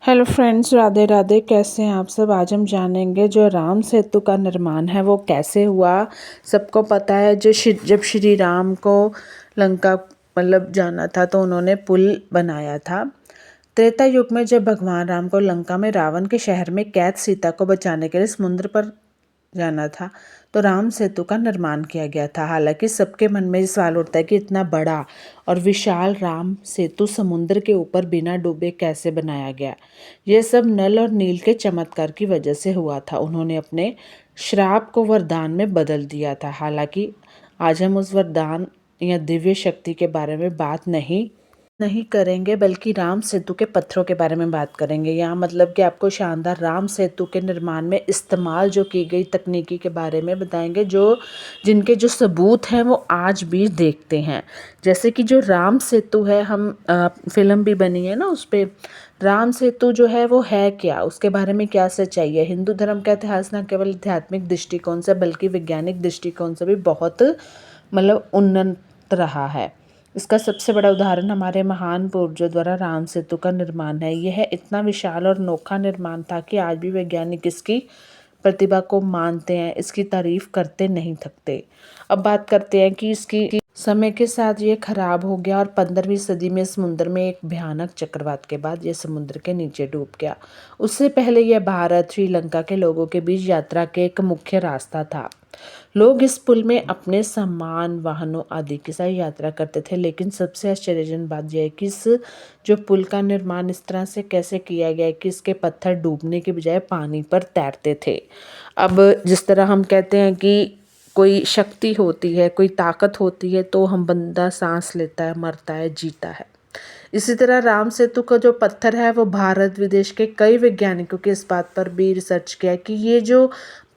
Hello friends, Radhe Radhe. कैसे हैं आप सब। आज हम जानेंगे जो राम सेतु का निर्माण है वो कैसे हुआ। सबको पता है जब श्री राम को लंका जाना था तो उन्होंने पुल बनाया था। त्रेता युग में जब भगवान राम को लंका में रावण के शहर में कैद सीता को बचाने के लिए समुद्र पर जाना था तो राम सेतु का निर्माण किया गया था। हालांकि सबके मन में ये सवाल उठता है कि इतना बड़ा और विशाल राम सेतु समुद्र के ऊपर बिना डूबे कैसे बनाया गया। यह सब नल और नील के चमत्कार की वजह से हुआ था। उन्होंने अपने श्राप को वरदान में बदल दिया था। हालांकि आज हम उस वरदान या दिव्य शक्ति के बारे में बात नहीं करेंगे, बल्कि राम सेतु के पत्थरों के बारे में बात करेंगे। यहाँ कि आपको शानदार राम सेतु के निर्माण में इस्तेमाल जो की गई तकनीकी के बारे में बताएंगे, जिनके जो सबूत हैं वो आज भी देखते हैं। जैसे कि जो राम सेतु है, फिल्म भी बनी है ना, उस पर राम सेतु जो है वो है क्या, उसके बारे में क्या सच्चाई है। हिंदू धर्म का इतिहास न केवल आध्यात्मिक दृष्टिकोण से बल्कि वैज्ञानिक दृष्टिकोण से भी बहुत उन्नत रहा है। इसका सबसे बड़ा उदाहरण हमारे महान पूर्वजों द्वारा राम सेतु का निर्माण है। यह इतना विशाल और अनोखा निर्माण था कि आज भी वैज्ञानिक इसकी प्रतिभा को मानते हैं, इसकी तारीफ करते नहीं थकते। अब बात करते हैं कि इसकी समय के साथ ये खराब हो गया और 15वीं सदी में समुद्र में एक भयानक चक्रवात के बाद ये समुद्र के नीचे डूब गया। उससे पहले यह भारत श्रीलंका के लोगों के बीच यात्रा के एक मुख्य रास्ता था। लोग इस पुल में अपने सामान, वाहनों आदि के साथ यात्रा करते थे। लेकिन सबसे आश्चर्यजनक बात यह है कि इस जो पुल का निर्माण इस तरह से कैसे किया गया है कि इसके पत्थर डूबने के बजाय पानी पर तैरते थे। अब जिस तरह हम कहते हैं कि कोई शक्ति होती है, कोई ताकत होती है, तो हम बंदा सांस लेता है, मरता है, जीता है। इसी तरह राम सेतु का जो पत्थर है वो भारत विदेश के कई वैज्ञानिकों के इस बात पर भी रिसर्च किया कि ये जो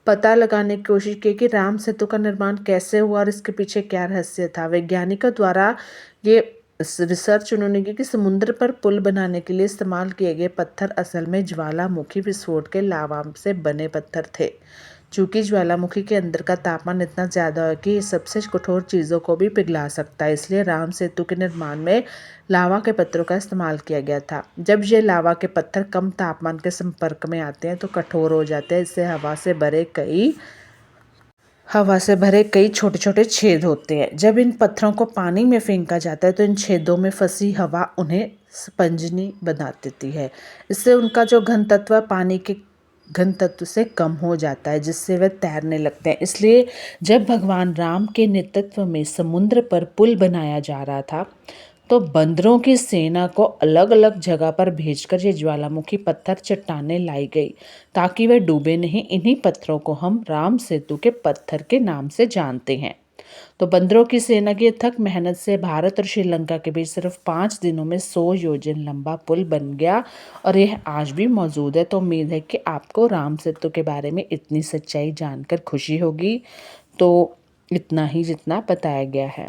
पता लगाने की कोशिश की कि राम सेतु का निर्माण कैसे हुआ और इसके पीछे क्या रहस्य था। वैज्ञानिकों द्वारा ये रिसर्च उन्होंने की कि समुद्र पर पुल बनाने के लिए इस्तेमाल किए गए पत्थर असल में ज्वालामुखी विस्फोट के लावा से बने पत्थर थे। चूँकि ज्वालामुखी के अंदर का तापमान इतना ज़्यादा है कि सबसे कठोर चीज़ों को भी पिघला सकता है, इसलिए राम सेतु के निर्माण में लावा के पत्थरों का इस्तेमाल किया गया था। जब ये लावा के पत्थर कम तापमान के संपर्क में आते हैं तो कठोर हो जाते हैं। इससे हवा से भरे कई छोटे छोटे छेद होते हैं। जब इन पत्थरों को पानी में फेंका जाता है तो इन छेदों में फंसी हवा उन्हें स्पंजनी बना देती है। इससे उनका जो घन तत्व पानी के घन तत्व से कम हो जाता है, जिससे वे तैरने लगते हैं। इसलिए जब भगवान राम के नेतृत्व में समुद्र पर पुल बनाया जा रहा था तो बंदरों की सेना को अलग अलग जगह पर भेजकर ये ज्वालामुखी पत्थर चट्टानें लाई गई ताकि वे डूबे नहीं। इन्हीं पत्थरों को हम राम सेतु के पत्थर के नाम से जानते हैं। तो बंदरों की सेना की अथक मेहनत से भारत और श्रीलंका के बीच सिर्फ 5 दिनों में 100 योजन लंबा पुल बन गया और यह आज भी मौजूद है। तो उम्मीद है कि आपको राम सेतु के बारे में इतनी सच्चाई जानकर खुशी होगी। तो इतना ही जितना बताया गया है।